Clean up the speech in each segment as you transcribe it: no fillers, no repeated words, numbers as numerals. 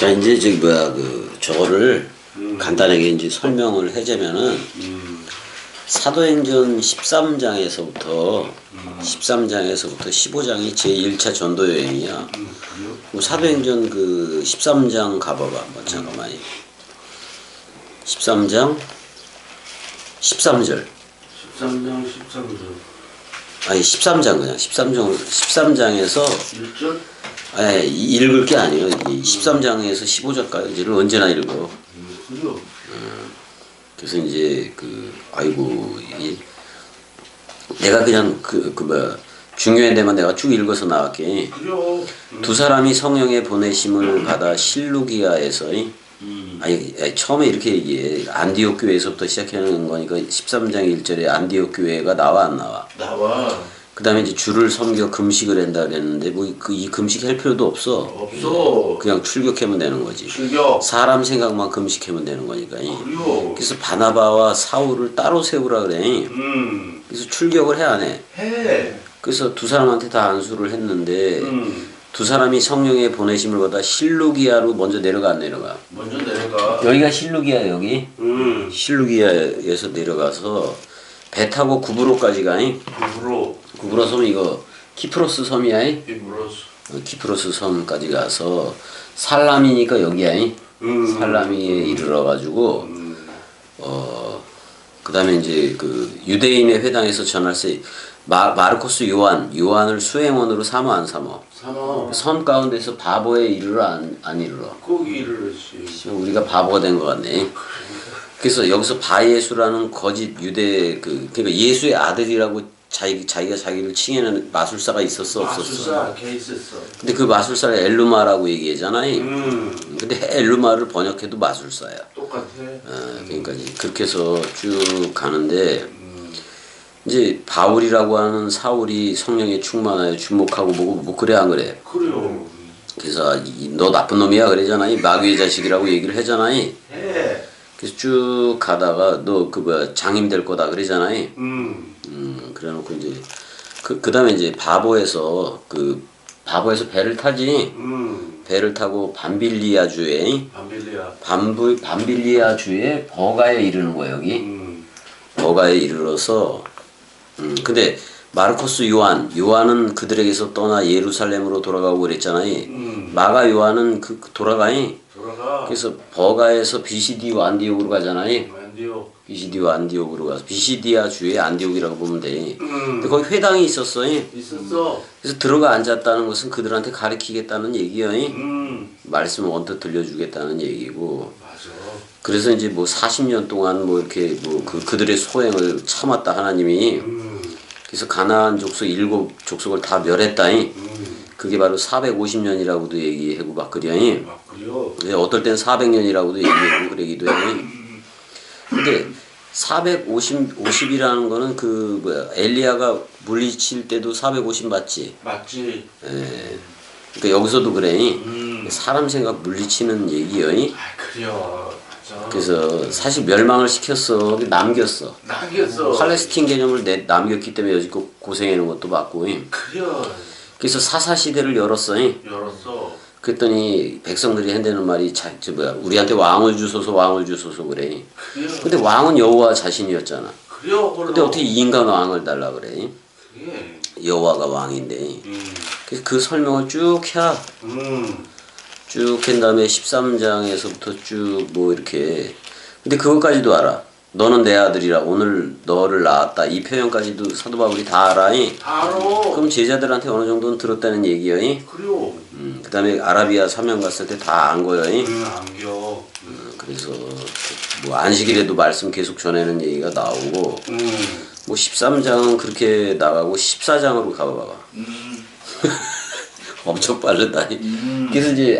자, 이제 저기 뭐야 저거를 간단하게 이제 설명을 하자면은 사도행전 13장에서부터 15장이 제1차 전도 여행이야. 사도행전 그 13장 가봐봐. 뭐 잠깐만. 13장 13절. 13장 13절. 아니 13장 그냥 13장에서 1절? 아니 읽을 게 아니에요. 13장에서 15절까지를 언제나 읽어. 그래요. 그래서 이제 아이고 내가 그냥 뭐야 중요한 데만 내가 쭉 읽어서 나갈게. 그래요. 두 사람이 성령의 보내심을 받아 실루기아에서 아니 처음에 이렇게 얘기해. 안디옥 교회에서부터 시작하는 거니까 13장 1절에 안디옥 교회가 나와 안 나와? 나와. 그 다음에 이제 주를 섬겨 금식을 한다 그랬는데 뭐 이 금식 할 필요도 없어. 없어. 그냥 출격하면 되는 거지. 출격. 사람 생각만 금식하면 되는 거니까. 그래요. 그래서 바나바와 사울을 따로 세우라 그래. 그래서 출격을 해 안 해? 해. 그래서 두 사람한테 다 안수를 했는데 두 사람이 성령의 보내심을 받아 실루기아로 먼저 내려가 안 내려가? 먼저 내려가. 여기가 실루기아 여기? 실루기아에서 내려가서 배 타고 구브로까지 가니? 구브로 섬 이거 키프로스 섬이야? 키프로스 섬까지 가서 살라미니까 여기야? 살라미에 이르러가지고 그 다음에 이제 유대인의 회당에서 전할세 마르코스 요한을 수행원으로 삼어 안 삼어? 삼어. 섬 가운데서 바보에 이르러 안 이르러? 꼭 이르렀지. 우리가 바보가 된 것 같네. 그래서 여기서 바예수라는 거짓 유대 그러니까 예수의 아들이라고 자기가 자기를 칭해내는 마술사가 있었어 없었어? 마술사 걔 있었어. 근데 그 마술사를 엘루마라고 얘기하잖아요. 근데 엘루마를 번역해도 마술사야. 똑같아. 그러니까 그렇게 해서 쭉 가는데 이제 바울이라고 하는 사울이 성령에 충만하여 주목하고 보고 뭐 그래 안 그래? 그래요. 그래서 너 나쁜 놈이야 그러잖아요. 마귀의 자식이라고 얘기를 하잖아요. 해. 그래서 쭉 가다가 너 뭐야 장임 될 거다 그러잖아요. 그래놓고 이제 그 다음에 이제 바보에서 배를 타지. 배를 타고 밤빌리아주에 밤빌리아주에 버가에 이르는 거야 여기. 버가에 이르러서 근데 마르코스 요한은 그들에게서 떠나 예루살렘으로 돌아가고 그랬잖아요. 마가 요한은 돌아가니. 그래서 버가에서 비시디와 안디옥으로 가잖아요. 비시디와 안디옥으로 가서 비시디아 주의 안디옥이라고 보면 돼. 근데 거기 회당이 있었어요. 그래서 들어가 앉았다는 것은 그들한테 가르치겠다는 얘기예요. 말씀을 언뜻 들려주겠다는 얘기고. 맞아. 그래서 이제 뭐 40년 동안 뭐 이렇게 그들의 소행을 참았다 하나님이. 그래서 가나안 족속 7족속을 다 멸했다니. 그게 바로 450년이라고도 얘기하고 막 그래요. 어떨 땐 400년이라고도 얘기하고 그러기도 해요. 근데 450이라는 거는 엘리야가 물리칠 때도 450 맞지? 맞지. 예. 그러니까 여기서도 그래. 사람 생각 물리치는 얘기요. 그래요. 맞아. 그래서 사실 멸망을 시켰어. 남겼어. 팔레스틴 개념을 남겼기 때문에 여지껏 고생하는 것도 맞고. 그래요. 그래서 사사시대를 열었어. 그랬더니 백성들이 한다는 말이 우리한테 왕을 주소서 그래. 근데 왕은 여호와 자신이었잖아. 근데 어떻게 인간 왕을 달라 그래? 여호와가 왕인데. 그래서 그 설명을 쭉 해. 쭉 한 다음에 13장에서부터 쭉 뭐 이렇게. 근데 그것까지도 알아. 너는 내 아들이라 오늘 너를 낳았다. 이 표현까지도 사도 바울이 다 알아. 다 알아. 그럼 제자들한테 어느 정도는 들었다는 얘기요. 그래요. 그 다음에 아라비아 사명 갔을 때 다 안 거요. 안겨. 그래서 뭐 안식일에도 말씀 계속 전하는 얘기가 나오고 뭐 13장은 그렇게 나가고 14장으로 가봐봐. 엄청 빠르다. 그래서 이제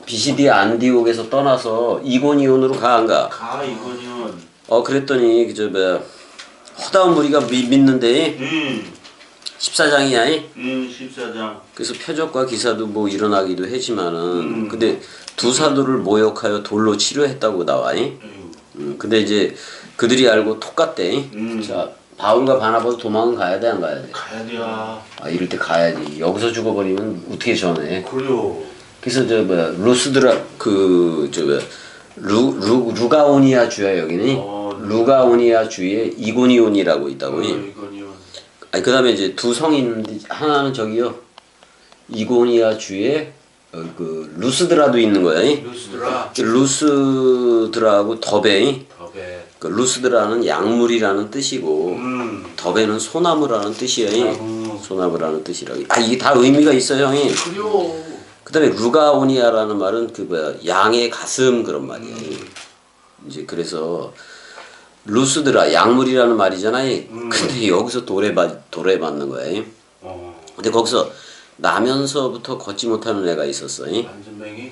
비시디 안디옥에서 떠나서 이고니온으로 가 안 가? 이고니온. 그랬더니 허다운 무리가 믿는데 14장이야. 14장. 그래서 표적과 기사도 뭐 일어나기도 했지만은 근데 두 사도를 모욕하여 돌로 치료했다고 나와. 근데 이제 그들이 알고 톡같대. 자 바울과 바나바도 도망은 가야 돼 안 가야 돼? 가야 돼야. 이럴 때 가야지. 여기서 죽어버리면 어떻게 전해? 그래요. 그래서 저 뭐야 루스드라 그저 뭐야 루가오니아 주야 여기는 루가오니아 주에 이고니온이라고 있다고. 이건요. 아니 그다음에 이제 두 성이 있는데 하나는 저기요 이고니아 주에 그 루스드라도 있는 거야. 루스드라. 루스드라하고 더베. 더베. 그 루스드라는 약물이라는 뜻이고 더베는 소나무라는 뜻이에요. 소나무라는 뜻이라고. 아 이게 다 의미가 있어요, 형이. 그래요. 그다음에 루가오니아라는 말은 그 뭐야 양의 가슴 그런 말이에요. 이제 그래서 루스드라 약물이라는 말이잖아요. 근데 여기서 돌에 맞는 거예요. 근데 거기서 나면서부터 걷지 못하는 애가 있었어. 안전뱅이.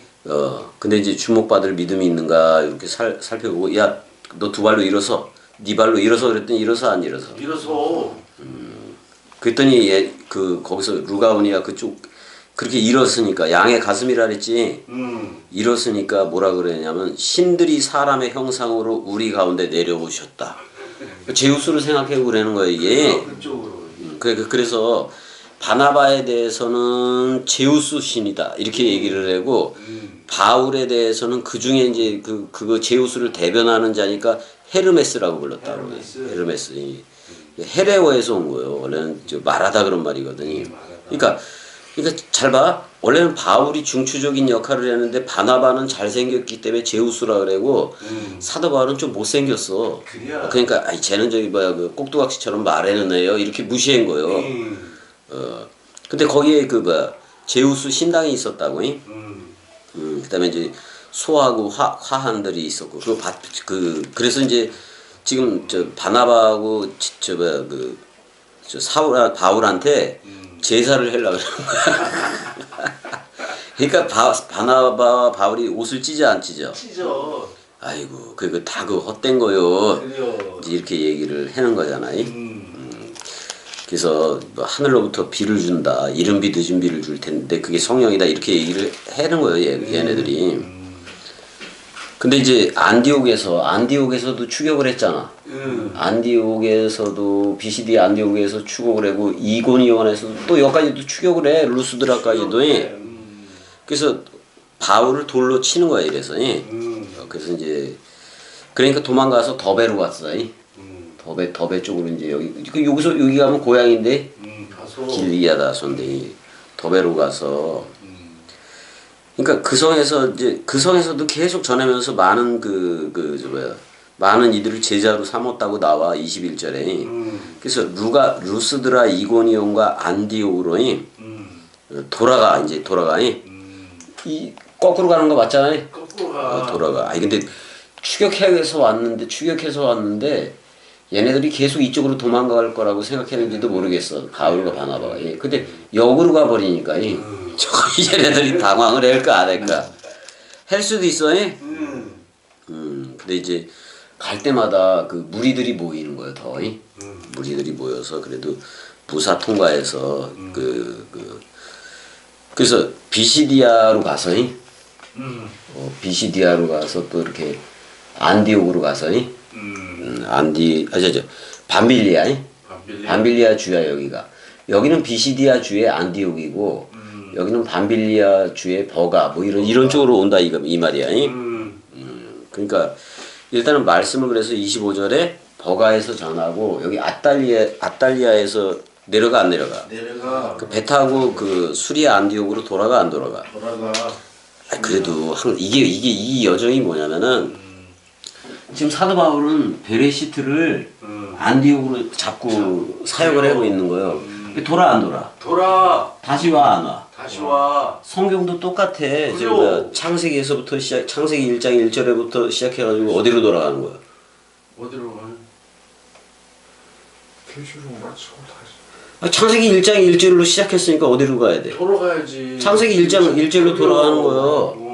근데 이제 주목받을 믿음이 있는가 이렇게 살펴보고 야 너 두 발로 일어서 네 발로 일어서 그랬더니 일어서 안 일어서. 일어서. 그랬더니 얘 그 거기서 루가오니아 그쪽 그렇게 일었으니까 양의 가슴이라 그랬지. 일었으니까 뭐라 그러냐면 신들이 사람의 형상으로 우리 가운데 내려오셨다. 제우스를 생각해 보라는 거예요 이게. 그쪽으로. 그래서 바나바에 대해서는 제우스 신이다 이렇게 얘기를 하고 바울에 대해서는 그 중에 이제 그거 제우스를 대변하는 자니까 헤르메스라고 불렀다고. 헤르메스. 헤레오에서 온 거예요. 원래는 말하다 그런 말이거든요. 그러니까 잘 봐. 원래는 바울이 중추적인 역할을 했는데 바나바는 잘생겼기 때문에 제우스라 그러고 사도 바울은 좀 못생겼어. 그러니까 아이 쟤는 저기 뭐야 그 꼭두각시처럼 말해는 애요 이렇게 무시한 거예요. 근데 거기에 그 뭐야 제우스 신당이 있었다고. 그다음에 이제 소하고 화한들이 있었고 그래서 이제 지금 저 바나바하고 저 뭐야 저 바울한테 제사를 하려고 그러는 거야. 그러니까 바나바와 바울이 옷을 찢어 안 찢어? 찢어. 아이고 다 헛된 거요. 그래요. 이제 이렇게 얘기를 하는 거잖아요. 그래서 뭐 하늘로부터 비를 준다. 이른 비 늦은 비를 줄 텐데 그게 성령이다 이렇게 얘기를 하는 거예요. 얘네들이. 근데 이제 안디옥에서도 추격을 했잖아. 안디옥에서도 비시디 안디옥에서 추격을 하고 이고니온에서도 또 여기까지도 추격을 해. 루스드라까지도. 그래서 바울을 돌로 치는 거야 이래서. 그래서 이제 그러니까 도망가서 더베로 갔어. 더베 쪽으로 이제 여기서 여기 가면 고향인데 길리아다손데 더베로 가서 그러니까 그 성에서도 계속 전하면서 많은 많은 이들을 제자로 삼았다고 나와 21절에. 그래서 루스드라 이고니온과 안디옥으로 돌아가. 이 거꾸로 가는 거 맞잖아요. 거꾸로 가. 돌아가. 아니 근데 추격해서 왔는데 얘네들이 계속 이쪽으로 도망갈 거라고 생각했는지도 모르겠어. 바울과 바나바가. 근데 역으로 가버리니까 얘네들이 당황을 할까 안 할까. 할 수도 있어. 근데 이제 갈 때마다 그 무리들이 모이는 거예요. 더. 무리들이 모여서 그래도 부사 통과해서 그래서 비시디아로 가서 비시디아로 가서 또 이렇게 안디옥으로 가서 밤빌리아. 밤빌리아 주야 여기가. 여기는 비시디아 주의 안디옥이고 여기는 밤빌리아 주의 버가 뭐 이런 쪽으로 온다 이 말이야. 그러니까 일단은 말씀을 그래서 25절에 버가에서 전하고 여기 아달리아에서 내려가 안 내려가? 내려가. 그 배 타고 그 수리아 안디옥으로 돌아가 안 돌아가? 돌아가. 그래도 이게 이 여정이 뭐냐면은 지금 사도 바울은 베레시트를 안디옥으로 잡고 사역을 하고 있는 거예요. 돌아 안 돌아? 돌아. 다시 와 안 와? 다시 와. 성경도 똑같아. 지금 창세기에서부터 창세기 1장 1절에부터 시작해가지고 어디로 돌아가는 거야? 어디로 가? 계시록 마치고 다시. 창세기 1장 1절로 시작했으니까 어디로 가야 돼? 돌아가야지. 창세기 1장 1절로 돌아가는 거예요. 어.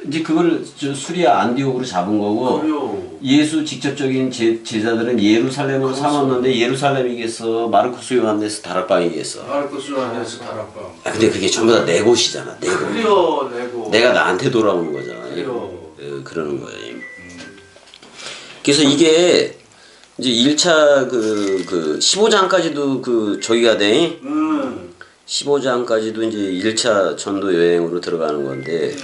이제 그걸 수리아 안디옥으로 잡은 거고 그래요. 예수 직접적인 제자들은 예루살렘으로 삼았는데 예루살렘이겠어 마르코스 요한네스 다락방이겠어. 마르코스 요한네스 다락방. 근데 그게 전부 다 내 곳이잖아. 내 곳. 그래요. 내고. 내가 나한테 돌아오는 거잖아. 그래요. 그러는 거예요. 그래서 이게 이제 1차 그 15장까지도 저기가 돼. 15장까지도 이제 1차 전도 여행으로 들어가는 건데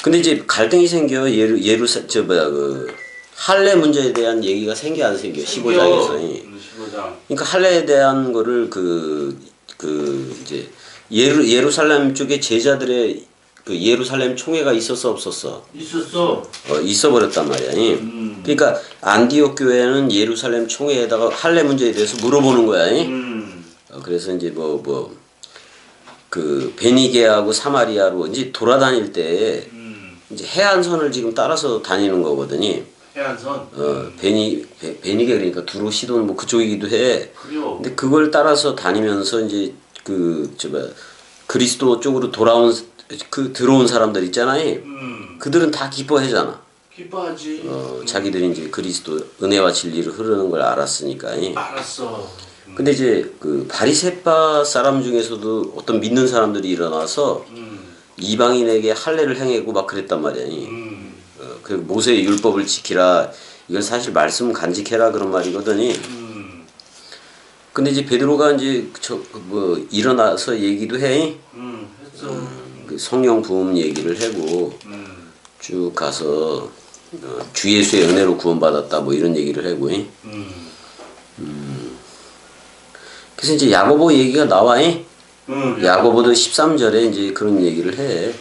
근데 이제 갈등이 생겨 할례 문제에 대한 얘기가 생겨 안 생겨 15장에서 15장. 그러니까 할례에 대한 거를 이제 예루살렘 쪽에 제자들의 그 예루살렘 총회가 있었어 없었어? 있었어. 있어 버렸단 말이야. 그러니까 안디옥 교회는 예루살렘 총회에다가 할례 문제에 대해서 물어보는 거야. 그래서 이제 그 베니게하고 사마리아로 이제 돌아다닐 때 이제 해안선을 지금 따라서 다니는 거거든요. 해안선. 베니게 그러니까 두로 시돈 뭐 그쪽이기도 해. 그래요. 근데 그걸 따라서 다니면서 이제 그리스도 쪽으로 들어온 사람들 있잖아요. 그들은 다 기뻐하잖아. 기뻐하지. 자기들이 이제 그리스도 은혜와 진리를 흐르는 걸 알았으니까. 알았어. 근데 이제 그 바리새파 사람 중에서도 어떤 믿는 사람들이 일어나서 이방인에게 할례를 행하고 막 그랬단 말이야. 그 모세의 율법을 지키라. 이건 사실 말씀 간직해라 그런 말이거든요. 근데 이제 베드로가 이제 일어나서 얘기도 해. 했어. 그 성령 부음 얘기를 하고 쭉 가서 주 예수의 은혜로 구원받았다 뭐 이런 얘기를 하고. 그래서 이제 야고보 얘기가 나와. 야고보도 13절에 이제 그런 얘기를 해.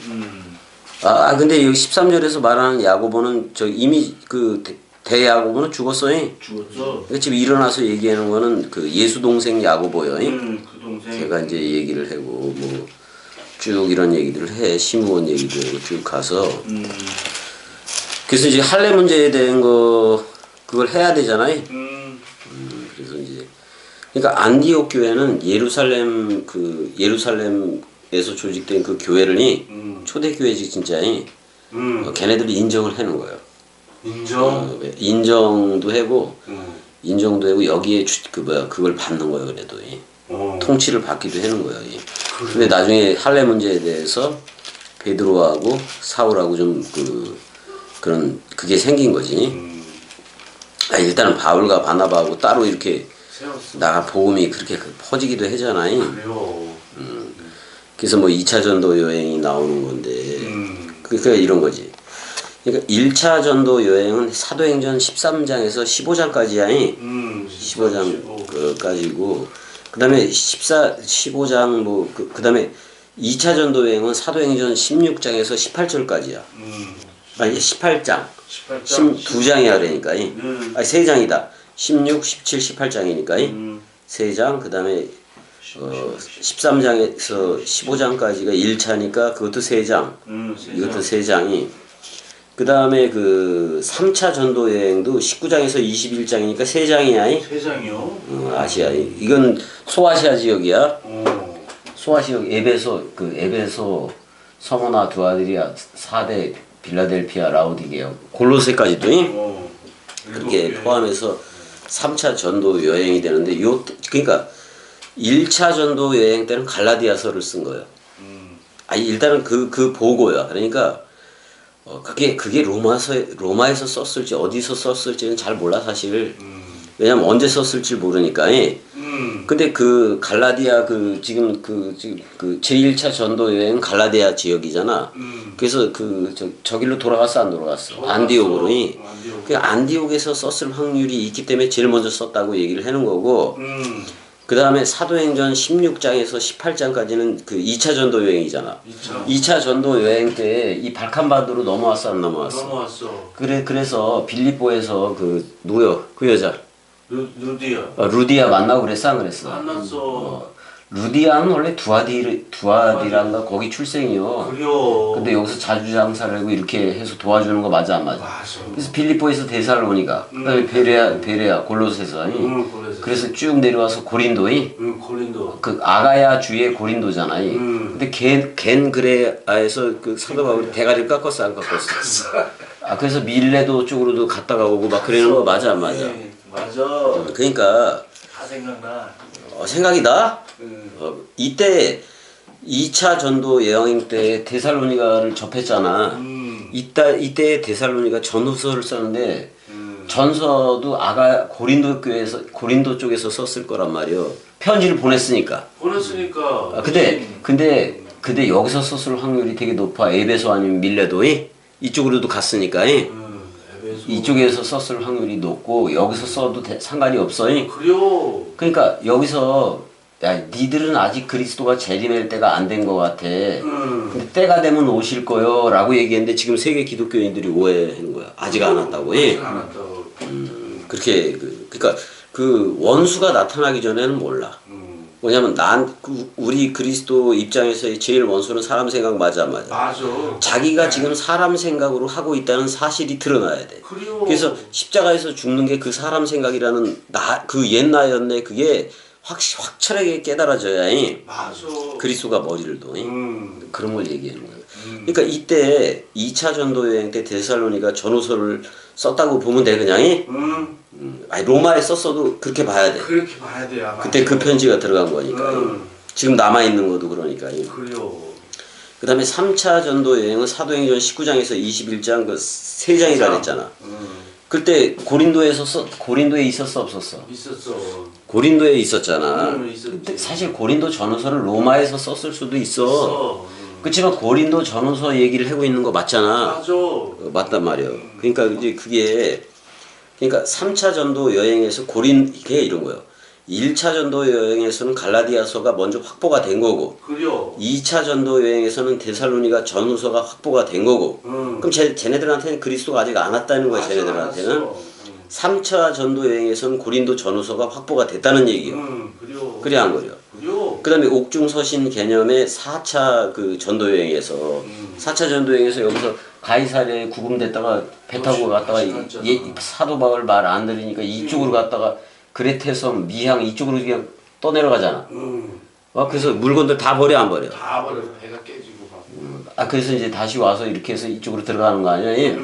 근데 여기 13절에서 말하는 야고보는 이미 대야고보는 죽었어요. 죽었어. 그러니까 지금 일어나서 얘기하는 거는 그 예수 동생 야고보요. 그 동생. 제가 이제 얘기를 하고 뭐 쭉 이런 얘기들을 해. 시므온 얘기도 하고 쭉 가서 그래서 이제 할례 문제에 대한 그걸 해야 되잖아요. 그래서 이제 그러니까 안디옥 교회는 예루살렘에서 조직된 그 교회를 초대 교회지 진짜. 걔네들이 인정을 하는 거예요. 인정도 하고 여기에 그걸 받는 거예요. 그래도 통치를 받기도 하는 거예요. 근데 나중에 할례 문제에 대해서 베드로하고 사울하고 좀 그게 생긴 거지. 일단은 바울과 바나바하고 따로 이렇게 나가 복음이 그렇게 퍼지기도 하잖아요. 그래요. 그래서 뭐 2차 전도 여행이 나오는 건데 그러니까 이런 거지. 그러니까 1차 전도 여행은 사도행전 13장에서 15장까지야. 15장까지고 그다음에 15장 그다음에 2차 전도 여행은 사도행전 16장에서 18절까지야. 아니 18장. 2장이야 그러니까. 아니 3장이다. 16, 17, 18장이니까. 3장 그다음에 13장에서 15장까지가 1차니까 그것도 3장. 이것도 3장이. 그 다음에 3차 전도 여행도 19장에서 21장이니까 3장이야. 3장이요? 아시아. 이건 소아시아 지역이야. 소아시아 에베소, 서머나, 두아디리아, 사대, 빌라델피아, 라오디게아, 골로새까지도 그렇게 포함해서 3차 전도 여행이 되는데 그러니까 1차 전도 여행 때는 갈라디아서를 쓴 거예요. 일단은 그 보고야. 그러니까 그게 로마에서 썼을지 어디서 썼을지는 잘 몰라 사실. 왜냐면 언제 썼을지 모르니까. 근데 그 갈라디아 지금 제1차 전도 여행 갈라디아 지역이잖아. 그래서 저길로 돌아갔어 안 돌아갔어? 안디옥으로. 그 안디옥에서 썼을 확률이 있기 때문에 제일 먼저 썼다고 얘기를 하는 거고. 그 다음에 사도행전 16장에서 18장까지는 그 2차 전도 여행이잖아. 2차 전도 여행 때 이 발칸반도로 넘어왔어 안 넘어왔어? 넘어왔어. 그래서 빌립보에서 누구요? 그 여자. 루디아. 루디아 만나고 그랬어 안 그랬어? 만났어. 루디아는 원래 두아디란가 거기 출생이요. 그래요. 근데 여기서 자주 장사를 하고 이렇게 해서 도와주는 거 맞아 안 맞아? 맞아. 그래서 빌립보에서 데살로니가, 그다음에 베레아, 골로새서. 그래서 쭉 내려와서 고린도이. 고린도. 그 아가야 주의 고린도잖아. 근데 겐 그레아에서 그 사도 바울이 대가리를 깎았어 안 깎았어? 그래서 밀레도 쪽으로도 갔다가 오고 막 그러는 거 맞아 안 맞아? 맞아. 그러니까 다 생각나. 생각이 나? 이때 2차 전도 여행 때 데살로니가를 접했잖아. 이때 데살로니가 전후서를 썼는데 전서도 고린도 쪽에서 썼을 거란 말이요. 편지를 보냈으니까. 보냈으니까. 아, 근데 여기서 썼을 확률이 되게 높아. 에베소 아니면 밀레도이 이쪽으로도 갔으니까. 에베소. 이쪽에서 썼을 확률이 높고 여기서 써도 상관이 없어. 그래요. 그러니까 여기서 야, 니들은 아직 그리스도가 재림할 때가 안 된 것 같아. 근데 때가 되면 오실 거요. 라고 얘기했는데 지금 세계 기독교인들이 오해하는 거야. 아직 안 왔다고. 아직 안 왔다고. 그렇게 그러니까 그 원수가 나타나기 전에는 몰라. 뭐냐면 우리 그리스도 입장에서의 제일 원수는 사람 생각 맞아. 맞아. 자기가 지금 사람 생각으로 하고 있다는 사실이 드러나야 돼. 그래요. 그래서 십자가에서 죽는 게 그 사람 생각이라는 그 옛나였네. 그게 확철하게 깨달아져야 맞아. 그리스도가 머리를 둬. 그런 걸 얘기하는 거야. 그러니까 이때 2차 전도 여행 때 데살로니가 전후서를 썼다고 보면 돼 그냥. 아니 로마에 썼어도 그렇게 봐야 돼. 그렇게 봐야 돼. 아마. 그때 그 편지가 들어간 거니까. 지금 남아 있는 것도 그러니까. 그래요. 그다음에 3차 전도 여행은 사도행전 19장에서 21장 그 3장이라 그랬잖아. 그때 고린도에 있었어 없었어? 있었어. 고린도에 있었잖아. 있었지. 근데 사실 고린도 전후서를 로마에서 썼을 수도 있어. 그렇지만 고린도 전후서 얘기를 하고 있는 거 맞잖아. 맞아. 맞단 말이야. 그러니까 이제 그러니까 3차 전도 여행에서 이게 이런 거예요. 1차 전도 여행에서는 갈라디아서가 먼저 확보가 된 거고, 그래요. 2차 전도 여행에서는 데살로니가 전후서가 확보가 된 거고, 그럼 쟤네들한테는 그리스도가 아직 안 왔다는 거야. 쟤네들한테는. 3차 전도 여행에서는 고린도 전후서가 확보가 됐다는 얘기예요. 그래요. 그래 안 그래요? 그래요. 그다음에 옥중서신 개념의 4차 그 전도 여행에서 4차 전도 여행에서 여기서 가이사랴에 구금됐다가 배 타고 갔다가 사도 바울 말 안 들으니까 이쪽으로 갔다가 그레테섬 미향 이쪽으로 그냥 떠내려가잖아. 그래서 물건들 다 버려 안 버려? 다 버려. 배가 깨지고 막. 그래서 이제 다시 와서 이렇게 해서 이쪽으로 들어가는 거 아니야?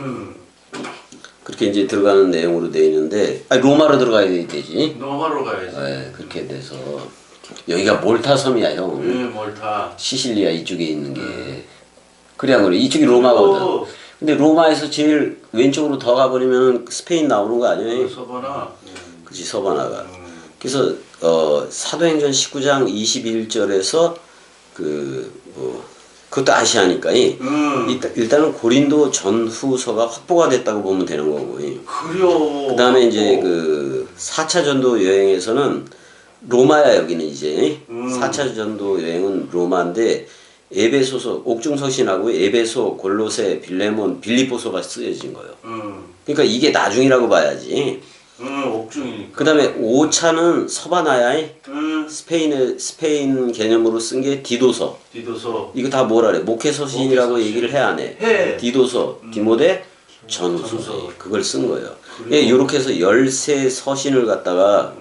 그렇게 이제 들어가는 내용으로 돼 있는데 로마로 들어가야 되지. 로마로 가야지. 네, 그렇게 돼서 여기가 몰타 섬이야 형. 몰타. 시실리아 이쪽에 있는 게. 그래 안 그래? 이쪽이 로마거든. 근데 로마에서 제일 왼쪽으로 더 가버리면 스페인 나오는 거 아니에요? 서바나. 그치 서바나가. 그래서 사도행전 19장 21절에서 그것도 아시아니까 일단은 고린도 전후서가 확보가 됐다고 보면 되는 거고. 그래요. 그 다음에 이제 그 4차 전도 여행에서는 로마야 여기는 이제 4차 전도 여행은 로마인데 에베소서 옥중서신하고 에베소 골로새 빌레몬 빌립보서가 쓰여진 거예요. 그러니까 이게 나중이라고 봐야지. 옥중이니까. 그 다음에 5차는 서바나야. 스페인 개념으로 쓴 게 디도서. 이거 다 뭐라 그래? 목회서신이라고 얘기를 해 안 해? 해. 디도서, 디모데, 전후서. 그걸 쓴 거예요. 예, 이렇게 해서 13서신을 갖다가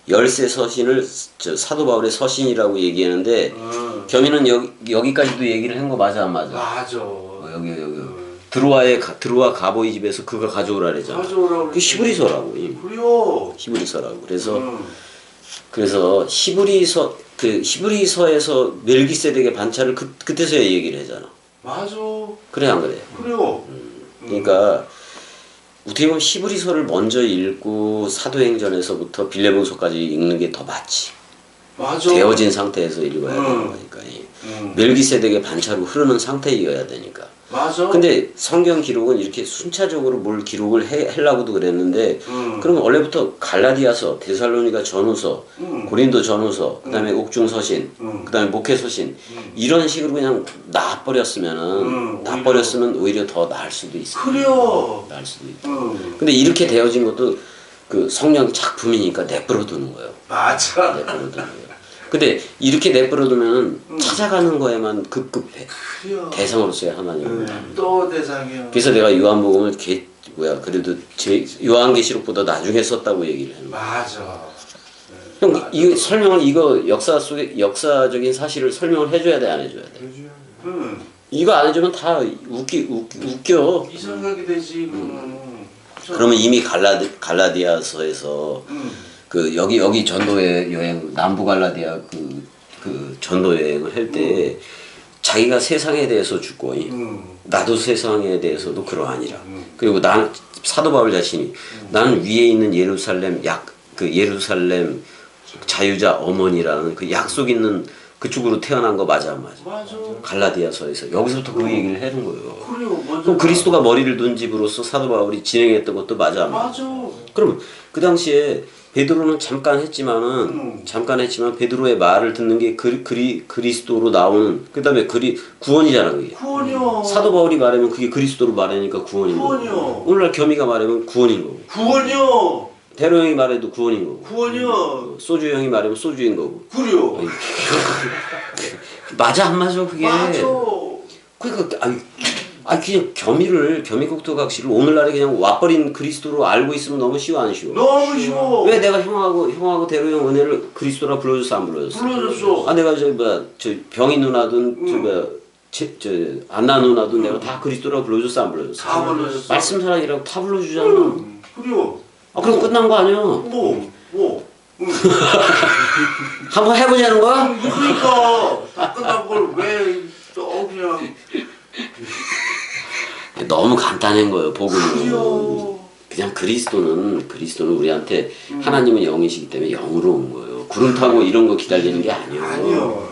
13서신을 사도 바울의 서신이라고 얘기하는데 겸이는 여기까지도 얘기를 한 거 맞아 안 맞아? 맞아. 여기 드로아 가보이 집에서 그거 가져오라 그랬잖아. 가져오라고 그 히브리서라고. 그래요. 히브리서라고. 그래서 히브리서에서 멜기세덱의 반차를 그때서야 얘기를 하잖아. 맞아. 그래 안 그래? 그래요. 그러니까 어떻게 보면 히브리서를 먼저 읽고 사도행전에서부터 빌레몬서까지 읽는 게 더 맞지. 맞아. 되어진 상태에서 읽어야 되는 거니까. 멜기세덱의 반차로 흐르는 상태이어야 되니까. 맞아. 근데 성경 기록은 이렇게 순차적으로 뭘 기록을 하려고도 그랬는데 그러면 원래부터 갈라디아서, 데살로니가 전후서, 고린도 전후서, 그다음에 옥중서신, 그다음에 목회서신 이런 식으로 그냥 놔버렸으면 오히려 더 나을 수도 있어. 그래요. 나을 수도 있고. 근데 이렇게 되어진 것도 그 성령 작품이니까 내버려두는 거예요. 맞아. 내버려두는 거예요. 근데 이렇게 내버려두면 찾아가는 거에만 급급해. 그래요. 대상으로서의 하나님을. 또 대상이요. 그래서 내가 요한복음을 그래도 요한계시록보다 나중에 썼다고 얘기를 하는 거야. 맞아. 형, 이 설명을 역사적인 사실을 설명을 해줘야 돼, 안 해줘야 돼? 이거 안 해주면 다 웃겨. 이상하게 되지. 그러면 이미 갈라디아서에서 그 여기 전도 여행 남부 갈라디아 그 전도 여행을 할 때 자기가 세상에 대해서 죽고 나도 세상에 대해서도 그러하니라. 그리고 나는 사도 바울 자신이 나는 위에 있는 예루살렘 그 예루살렘 자유자 어머니라는 그 약속 있는 그쪽으로 태어난 거 맞아 안 맞아? 맞아. 갈라디아서에서 여기서부터 그 얘기를 하는 거예요. 그래요. 맞아. 그럼 그리스도가 머리를 둔 집으로서 사도 바울이 진행했던 것도 맞아 안 맞아? 맞아. 그럼 그 당시에 베드로는 잠깐 했지만 베드로의 말을 듣는 게 그리스도로 나오는 그다음에 구원이잖아 그게. 구원이요. 사도 바울이 말하면 그게 그리스도로 말하니까 구원인 거고. 구원이요. 오늘날 겸이가 말하면 구원인 거고. 구원이요. 대로 형이 말해도 구원인 거고. 구원이요. 소주 형이 말하면 소주인 거고. 그래요. 맞아 안 맞아 그게. 맞아. 그러니까 그냥 겸이국토각시를 오늘날에 그냥 와버린 그리스도로 알고 있으면 너무 쉬워 안 쉬워? 너무 쉬워. 왜 내가 형하고 대로 형 은혜를 그리스도라 불러줬어 안 불러줬어? 불러줬어. 내가 저 병인 누나든 저 안나 누나든 내가 다 그리스도라 불러줬어 안 불러줬어? 다 불러줬어. 말씀 사랑이라고 다 불러주잖아. 그래요. 그럼 끝난 거 아니야? 뭐. 한번 해보자는 거야? 그러니까 다 끝난 걸 왜 또 그냥. 너무 간단한 거예요 복음은. 그래요. 그냥 그리스도는 우리한테 하나님은 영이시기 때문에 영으로 온 거예요. 구름 타고 이런 거 기다리는 게 아니에요. 아니요.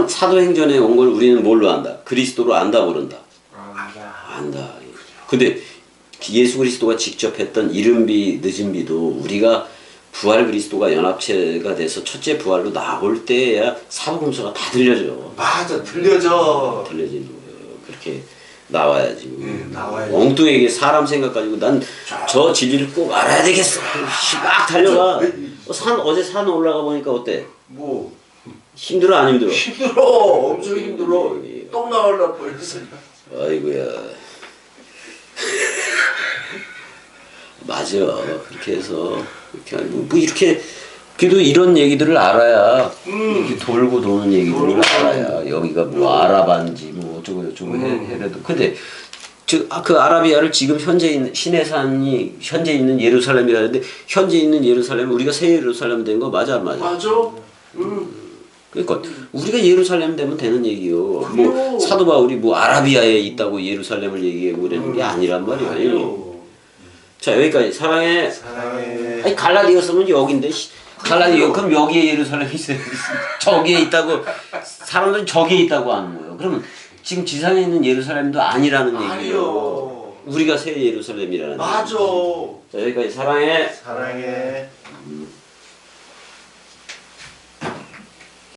사도행전에 온 걸 우리는 뭘로 안다? 그리스도로 안다 모른다? 안다. 근데 예수 그리스도가 직접 했던 이른비 늦은비도 우리가 부활 그리스도가 연합체가 돼서 첫째 부활로 나올 때야 사복음서가 다 들려져. 맞아. 들려져. 들려지는 거예요. 그렇게 나와야지. 나와야지. 엉뚱하게 사람 생각 가지고 난 저 진리를 꼭 알아야 되겠어. 막 달려가. 어제 산 올라가 보니까 어때? 뭐 힘들어 안 힘들어? 힘들어. 엄청 힘들어. 똥 나올라 벌써. 아이고야. 맞아. 그렇게 해서 이렇게 그래도 이런 얘기들을 알아야 이렇게 돌고 도는 얘기들을 알아야 여기가 뭐 아라반지 뭐 어쩌고 저쩌고 해도 근데 그 아라비아를 지금 현재 있는 시내산이 현재 있는 예루살렘이라는데 현재 있는 예루살렘은 우리가 새 예루살렘 된 거 맞아 안 맞아? 맞아. 그러니까 우리가 예루살렘 되면 되는 얘기요. 뭐 사도 바울이 뭐 아라비아에 있다고 예루살렘을 얘기하고 그러는 게 아니란 말이에요. 자 여기까지 사랑해. 아니 갈라디아서는 여긴데 갈라디아 그럼 여기에 예루살렘이 있어요. 저기에 있다고 사람들은 저기에 있다고 하는 거예요. 그러면 지금 지상에 있는 예루살렘도 아니라는 얘기예요. 아니요. 우리가 새 예루살렘이라는. 맞아. 자 여기까지 사랑해. 사랑해.